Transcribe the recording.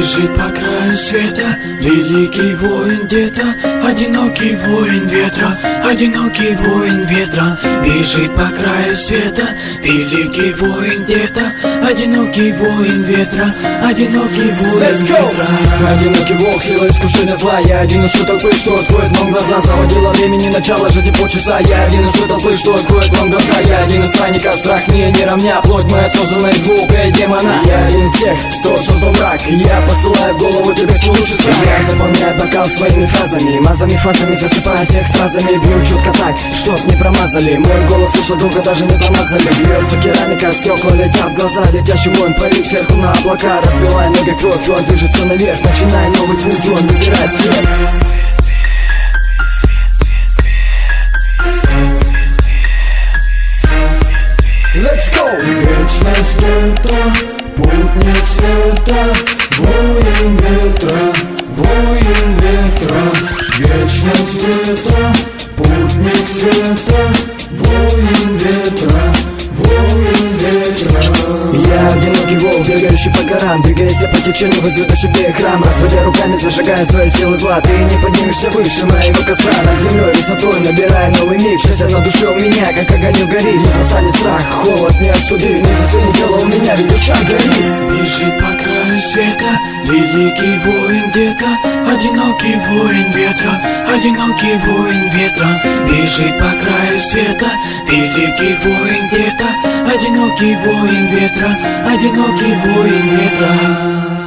Бежит по краю света великий воин где-то, одинокий воин ветра, одинокий воин ветра. Бежит по краю света великий воин где-то, одинокий воин ветра, одинокий воин ветра. Одинокий волк, сила искушения зла. Я один из той толпы, что откроет вам глаза. Заводила времени, начало жизни полчаса. Я один из той толпы, что откроет вам глаза. Я один из странников, страх мне не равня. Плоть моя создана из звука и демона. Я один из тех, кто создал враг. Я посылаю в голову тебе свой лучший страх. Я заполняю бокал своими фразами, мазами, фазами, засыпая всех стразами. Бью чутко так, чтоб не промазали. Мой голос слышал долго, даже не замазали. Бьется керамика, стекла летят в глаза. Летящий воин парит сверху на облака. Разбивая ноги в кровь, он движется наверх. Начиная новый путь, он выбирает свет. Let's go! Вечность это путник света, воин ветра, воин ветра. Вечность это путник света, воин ветра, воин ветра. Я одинокий волк, бегающий по горам. Двигаясь по течению, возведу себе храм. Разводя руками, зажигая свои силы зла. Ты не поднимешься выше моего костра. Над землей высотой, набирая новый миг. Счастье на душе у меня, как огонек горит. Не застанет страх, холод не остуди. Не засунет тело у меня, ведь душа горит. Бежит по краю света великий воин где-то, одинокий воин ветра, одинокий воин ветра. Бежит по краю света великий воин где-то, одинокий воин ветра, одинокий воин ветра.